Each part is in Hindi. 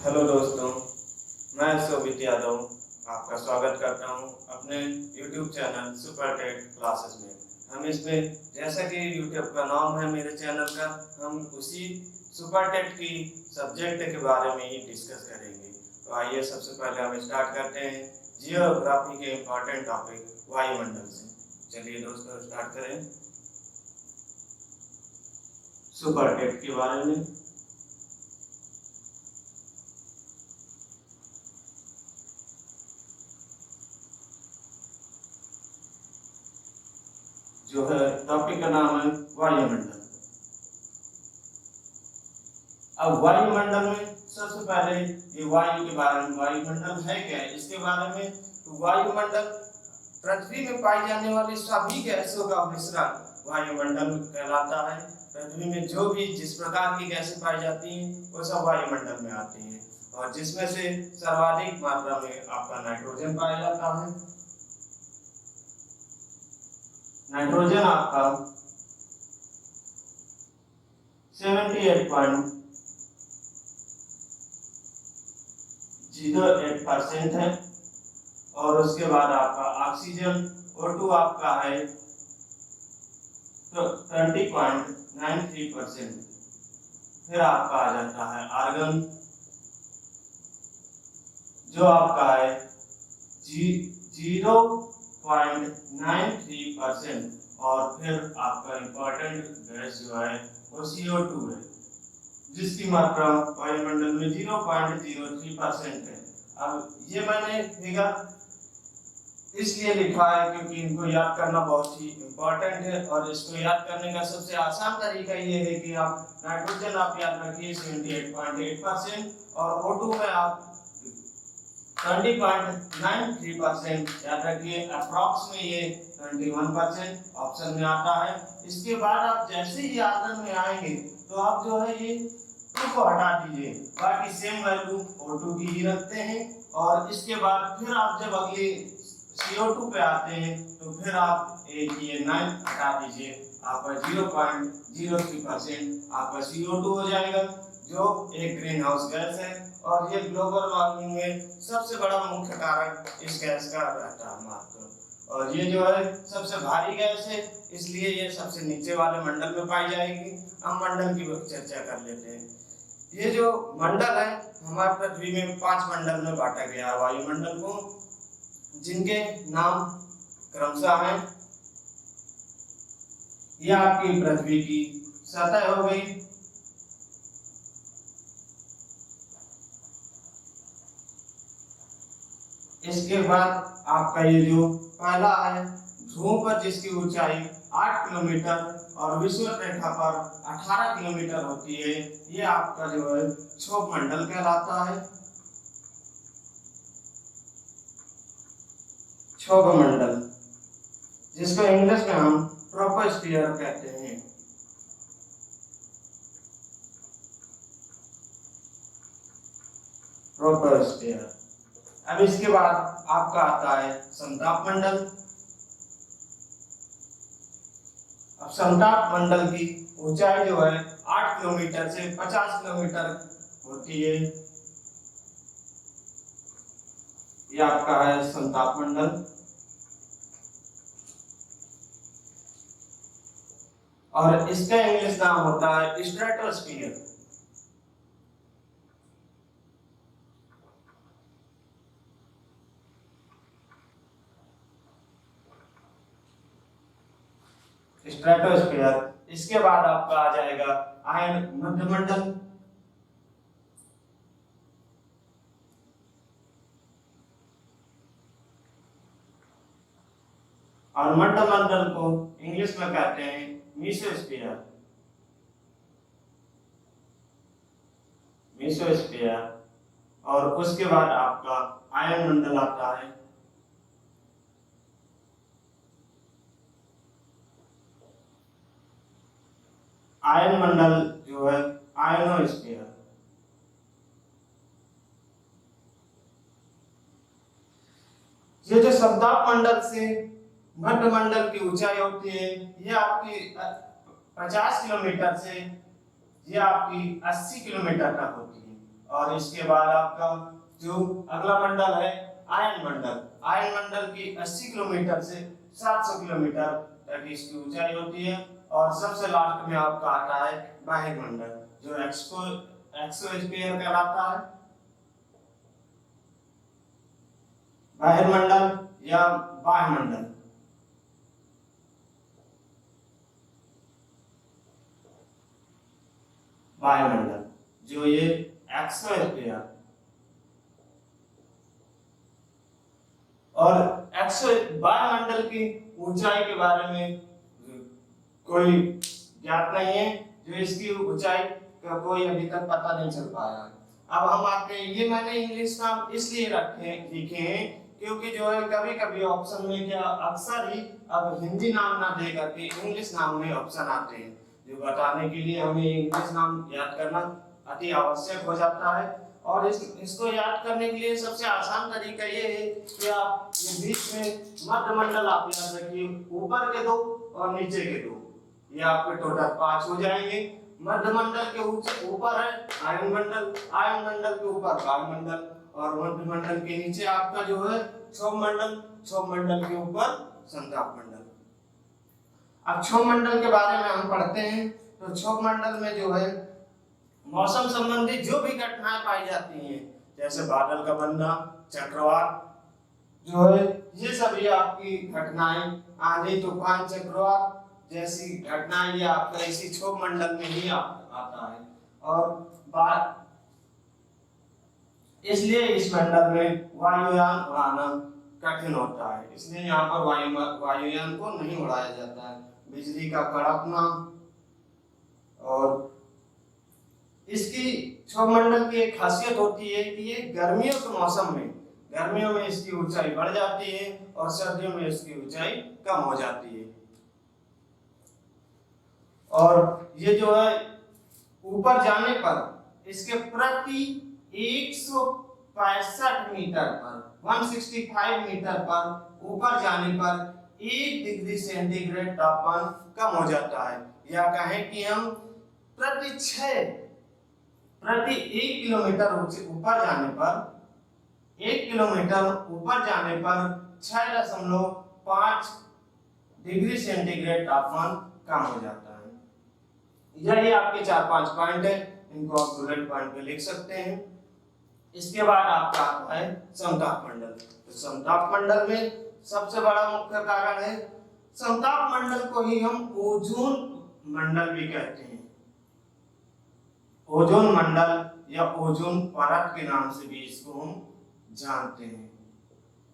हेलो दोस्तों, मैं शोभित यादव आपका स्वागत करता हूं अपने YouTube channel super TET classes में। हम इसमें जैसा कि YouTube का नाम है मेरे चैनल का, हम उसी सुपर टेट की सब्जेक्ट के बारे में ही डिस्कस करेंगे। तो आइए सबसे पहले हम स्टार्ट करते हैं जियोग्राफी के इम्पोर्टेंट टॉपिक वायुमंडल से। चलिए दोस्तों स्टार्ट करें सुपर टेट के बारे में। जो है टॉपिक का नाम है वायुमंडल। अब वायुमंडल में सबसे पहले ये वायु के बारे में, वायुमंडल है क्या है इसके बारे में। तो वायुमंडल पृथ्वी में पाई जाने वाली सभी गैसों का मिश्रण वायुमंडल कहलाता है। पृथ्वी में जो भी जिस प्रकार की गैसें पाई जाती हैं वो सब वायुमंडल में आती हैं, और जिसमें से सर्वाधिक मात्रा में आपका नाइट्रोजन पाया जाता है। नाइट्रोजन आपका 78.08% है, और उसके बाद आपका ऑक्सीजन O2 आपका है तो 20.93%। फिर आपका आ जाता है आर्गन जो आपका है 0.93%, और फिर आपका इम्पोर्टेंट गैस जो है वो CO2 है, जिसकी मात्रा वायुमंडल में 0.03% है। अब ये मैंने फिगर इसलिए लिखा है क्योंकि इनको याद करना बहुत ही इम्पोर्टेंट है, और इसको याद करने का सबसे आसान तरीका ये है कि आप नाइट्रोजन आप याद रखिए 78.8%, और O2 में आप 20.93% याद रखिए। अप्रॉक्स में ये 21% ऑप्शन में आता है। इसके बाद आप जैसे ही आर्गन में आएंगे तो आप जो है ये 2 को हटा दीजिए, बाकी सेम वैल्यू O2 की ही रखते हैं। और इसके बाद फिर आप जब अगले CO2 पे आते हैं तो फिर आप ये 9 हटा दीजिए, आपका 0.03% आपका CO2 हो जाएगा, जो एक ग्रीन हाउस गैस है। और ये ग्लोबल वार्मिंग में सबसे बड़ा मुख्य कारण इस गैस का रहता है महत्व। और ये जो है सबसे भारी गैस है, इसलिए ये सबसे नीचे वाले मंडल में पाई जाएगी। हम मंडल की चर्चा कर लेते हैं। ये जो मंडल है हमारे पृथ्वी में 5 मंडल में बांटा गया है वायुमंडल को, जिनके नाम क्रमशः हैं। ये आपकी पृथ्वी की सतह हो गई, इसके बाद आपका ये जो पहला है ध्रुव पर, जिसकी ऊंचाई 8 किलोमीटर और विषुवत रेखा पर 18 किलोमीटर होती है, ये आपका जो है क्षोभ मंडल कहलाता है। क्षोभ मंडल, जिसको इंग्लिश में हम ट्रोपोस्फियर कहते हैं। ट्रोपोस्फियर। अब इसके बाद आपका आता है समताप मंडल। अब समताप मंडल की ऊंचाई जो है 8 किलोमीटर से 50 किलोमीटर होती है, ये आपका है समताप मंडल। और इसका इंग्लिश नाम होता है स्ट्रेटोस्फियर। स्ट्रेटोस्फियर। इसके बाद आपका आ जाएगा आयन मध्यमंडल। और मध्यमंडल को इंग्लिश में कहते हैं मीसोस्फियर। मीसोस्फियर। और उसके बाद आपका आयन मंडल आता है। आयन मंडल जो है आयनोस्फीयर। ये जो समताप मंडल से मध्य मंडल की ऊंचाई होती है, ये आपकी 50 किलोमीटर से ये आपकी 80 किलोमीटर तक होती है। और इसके बाद आपका जो अगला मंडल है आयन मंडल, आयन मंडल की 80 किलोमीटर से 700 किलोमीटर तक इसकी ऊंचाई होती है। और सबसे लास्ट में आपका आता है बाह्यमंडल, जो एक्सोस्फीयर कहलाता है। बाह्यमंडल या वायुमंडल। वायुमंडल जो ये एक्सोस्फीयर और वायुमंडल की ऊंचाई के बारे में कोई ज्ञात नहीं है, जो इसकी ऊंचाई का कोई अभी तक पता नहीं चल पाया है। अब हम आते हैं, ये मैंने इंग्लिश नाम इसलिए लिखे हैं क्योंकि जो है कभी कभी ऑप्शन में क्या अक्सर ही अब हिंदी नाम ना दे करके इंग्लिश नाम में ऑप्शन आते हैं, जो बताने के लिए हमें इंग्लिश नाम याद करना अति आवश्यक हो जाता है। और इसको याद करने के लिए सबसे आसान तरीका ये है कि आप ये बीच में मध्य मंडल आप याद रखिए, ऊपर के 2 और नीचे के 2, ये आपके टोटल 5 हो जाएंगे। मध्य मंडल के ऊपर है आयन मंडल, आयन मंडल के ऊपर वायुमंडल, और मध्य मंडल के नीचे आपका जो है क्षोभ मंडल, क्षोभ मंडल के ऊपर संताप मंडल। अब क्षोभ मंडल के बारे में हम पढ़ते हैं, तो क्षोभ मंडल में जो है मौसम संबंधी जो भी घटनाएं पाई जाती हैं, जैसे बादल का बनना, चक्रवात जो है, ये सभी आपकी घटनाएं, आंधी तूफान चक्रवात जैसी घटनाएं ये आपका इसी क्षोभ मंडल में ही आता है। और इसलिए इस मंडल में वायुयान उड़ाना कठिन होता है, इसलिए यहाँ पर वायुयान को नहीं उड़ाया जाता है। बिजली का कड़कना, और इसकी क्षोभ मंडल की एक खासियत होती है कि ये गर्मियों के मौसम में, गर्मियों में इसकी ऊंचाई बढ़ जाती है और सर्दियों में इसकी ऊंचाई कम हो जाती है। और ये जो है ऊपर जाने पर इसके प्रति 165 मीटर पर, 165 मीटर पर ऊपर जाने पर 1 डिग्री सेंटीग्रेड तापमान कम हो जाता है। या कहें कि हम प्रति 1 किलोमीटर ऊपर जाने पर, 1 किलोमीटर ऊपर जाने पर 6.5 डिग्री सेंटीग्रेड तापमान कम हो जाता है। यही आपके 4-5 पॉइंट है, इनको आप बुलेट पॉइंट पे लिख सकते हैं। इसके बाद आपका आता है समताप मंडल। तो समताप मंडल में सबसे बड़ा मुख्य कारण है, समताप मंडल को ही हम ओजोन मंडल भी कहते हैं। ओजोन मंडल या ओजोन परत के नाम से भी इसको हम जानते हैं।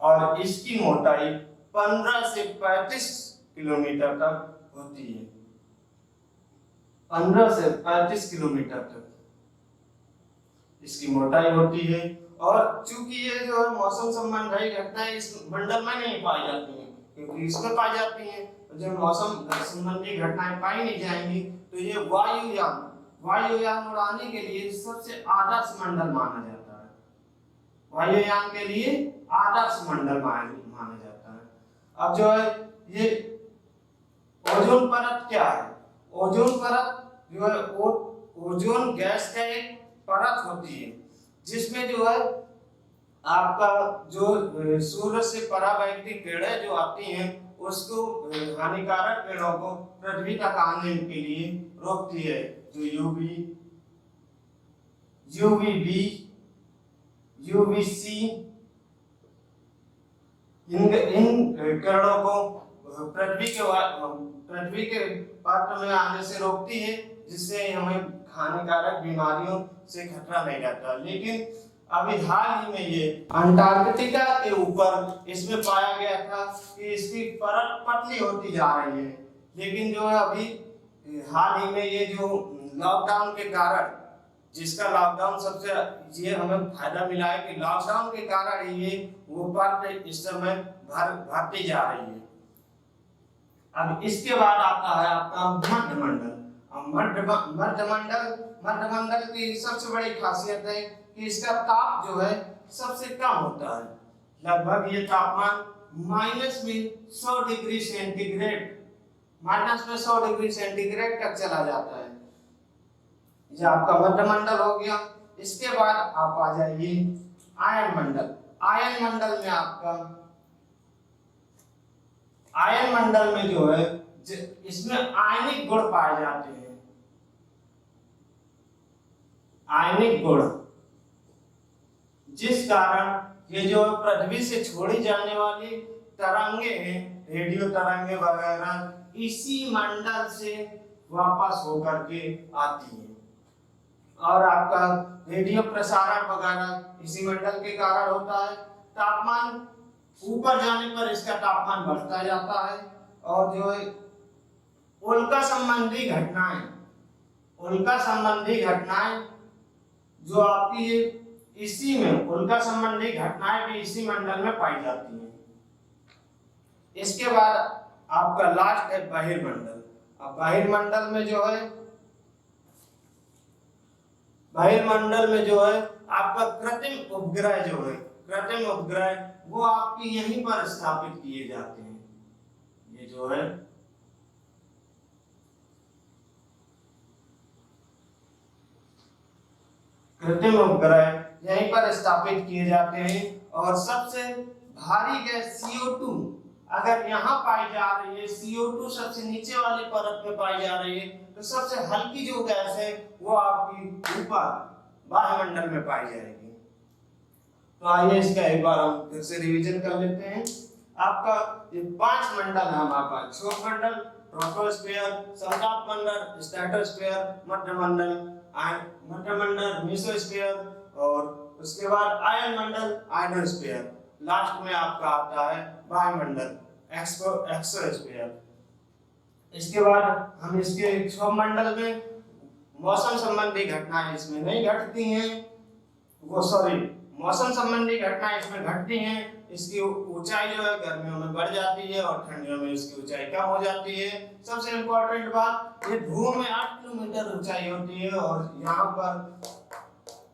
और इसकी मोटाई 15 से 35 किलोमीटर तक होती है, 15 से 35 किलोमीटर तक इसकी मोटाई होती है। और चूंकि ये जो है मौसम संबंधी घटनाएं इस मंडल में नहीं पाई जाती हैं, क्योंकि इसमें पाई जाती हैं, जब मौसम संबंधी घटनाएं पाई नहीं जाएंगी तो ये वायुयान उड़ाने के लिए सबसे आदर्श मंडल माना जाता है। वायुयान के लिए आदर्श मंडल माना जाता है। अब जो है ये ओजोन परत क्या है? ओजोन परत जो है ओजोन गैस का एक परत होती है, जिसमें जो है आपका जो सूर्य से पराबैंगनी किरणें जो आती हैं उसको, हानिकारक किरणों को पृथ्वी तक आने के लिए रोकती है। जो यूवीबी, यूवीसी, इन किरणों को पृथ्वी के पात्र में आने से रोकती है, जिससे हमें हानिकारक बीमारियों से खतरा नहीं रहता। लेकिन अभी हाल ही में ये अंटार्कटिका के ऊपर इसमें पाया गया था कि इसकी परत पतली होती जा रही है। लेकिन जो है अभी हाल ही में ये जो लॉकडाउन के कारण, जिसका लॉकडाउन सबसे ये हमें फायदा मिला है कि लॉकडाउन के कारण ये वो परत इस समय भरती जा रही है। अब इसके बाद आता है आपका मध्य मंडल। मध्य मंडल की सबसे बड़ी खासियत है कि इसका ताप जो है सबसे कम होता है। लगभग ये तापमान माइनस में 100 डिग्री सेंटीग्रेड, माइनस में 100 डिग्री सेंटीग्रेड तक चला जाता है। ये आपका मध्य मंडल हो गया। इसके बाद आप आ जाइए आयन मंडल। आयन मंडल में आपका आयन मंडल में जो है इसमें आयनिक गुण पाए जाते हैं। आयनिक गुण, जिस कारण ये जो पृथ्वी से छोड़ी जाने वाली तरंगे हैं, रेडियो तरंगे वगैरह इसी मंडल से वापस होकर के आती हैं, और आपका रेडियो प्रसारण वगैरह इसी मंडल के कारण होता है। तापमान ऊपर जाने पर इसका तापमान बढ़ता जाता है, और जो है उल्का संबंधी घटनाएं जो आपकी इसी में उल्का संबंधी घटनाएं भी इसी मंडल में पाई जाती हैं। इसके बाद आपका लास्ट है बहिर्मंडल। अब बहिर्मंडल में जो है आपका कृत्रिम उपग्रह वो आपकी यहीं पर स्थापित किए जाते हैं। ये जो है कृत्रिम उपग्रह यहीं पर स्थापित किए जाते हैं, और सबसे भारी गैस CO2 अगर यहाँ पाई जा रही है, CO2 सबसे नीचे वाली परत में पाई जा रही है, तो सबसे हल्की जो गैस है वो आपकी ऊपर वायुमंडल में पाई जाएगी। तो आइए इसका एक बार हम फिर से रिवीजन कर लेते हैं। आपका ये 5 मंडल है हमारे पास: क्षोभ मंडल, ट्रोपोस्फीयर, समताप मंडल, स्ट्रेटोस्फीयर, मध्य मंडल, मेसोस्फीयर, और उसके बाद आयन मंडल, आयनोस्फीयर, लास्ट में आपका आता है वायुमंडल, एक्सोस्फीयर। इसके बाद हम इसके क्षोभ मंडल में मौसम संबंधी घटनाएं इसमें नहीं घटती हैं, मौसम संबंधी घटनाएं इसमें घटती हैं। इसकी ऊंचाई जो है गर्मियों में बढ़ जाती है और ठंडियों में इसकी ऊंचाई कम हो जाती है। सबसे इम्पोर्टेंट बात, ये ध्रुव में 8 किलोमीटर ऊंचाई होती है, और यहाँ पर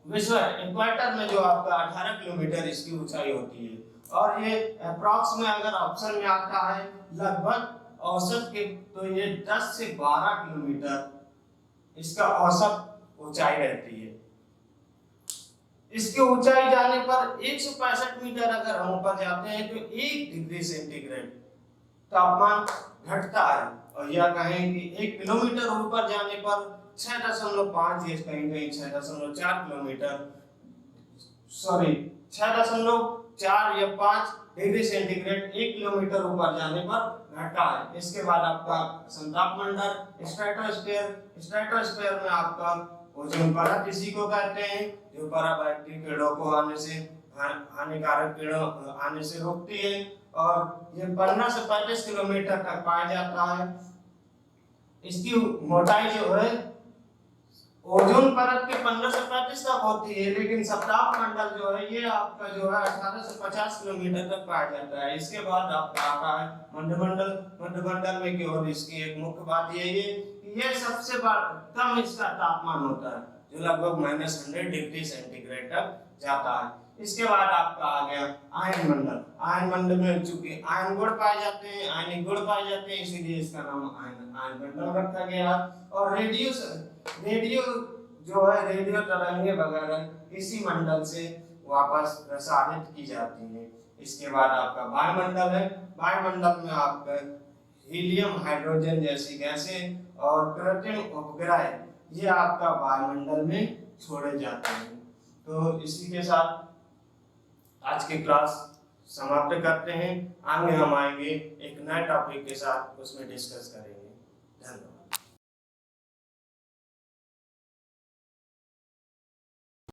विश्व इक्वेटर में जो आपका 18 किलोमीटर इसकी ऊंचाई होती है। और ये अप्रॉक्स में अगर ऑप्शन में आता है लगभग औसत के, तो ये 10 से 12 किलोमीटर इसका औसत ऊंचाई रहती है। इसके ऊंचाई जाने पर 165 मीटर अगर हम ऊपर जाते हैं तो 1 डिग्री सेंटीग्रेड तापमान घटता है, और यह कहें कि 1 किलोमीटर ऊपर जाने पर 6.5 या कहीं 6.4 किलोमीटर 6.4 या 5 डिग्री सेंटीग्रेड 1 किलोमीटर ऊपर जाने पर घटा है। इसके बाद आपका समताप मंडल, स्ट्रेटोस्फीयर में आपका ओजोन परत इसी को कहते हैं, जो पराबैक्टीरियल कीड़ों को आने से हानिकारक कीड़ों आने से रोकती है, और ये 15 से 35 किलोमीटर तक पाया जाता है। इसकी मोटाई जो है ओजोन परत के 15 से 35 तक होती है, लेकिन समताप मंडल जो है ये आपका जो है 18 से 50 किलोमीटर तक पाया जाता है। इसके बाद आपका आता है मंडल में केवल इसकी एक मुख्य बात यही है कि ये सबसे कम इसका तापमान होता है, जो लगभग -100 डिग्री सेंटीग्रेड तक जाता है। इसके बाद आपका आ गया आयन मंडल। आयन मंडल में चूंकि आयन गुण पाए जाते हैं, आयनिक गुण पाए जाते हैं, इसीलिए इसका नाम आयन मंडल रखा गया। और रेडियो जो है रेडियो तरंगे वगैरह इसी मंडल से वापस प्रसारित की जाती है। इसके बाद आपका वायुमंडल है। वायुमंडल में आपका हीलियम, हाइड्रोजन जैसी गैसें और कृत्रिम उपग्रह ये आपका वायुमंडल में छोड़े जाते हैं। तो इसी के साथ आज की क्लास समाप्त करते हैं। आगे हम आएंगे एक नए टॉपिक के साथ, उसमें डिस्कस करेंगे।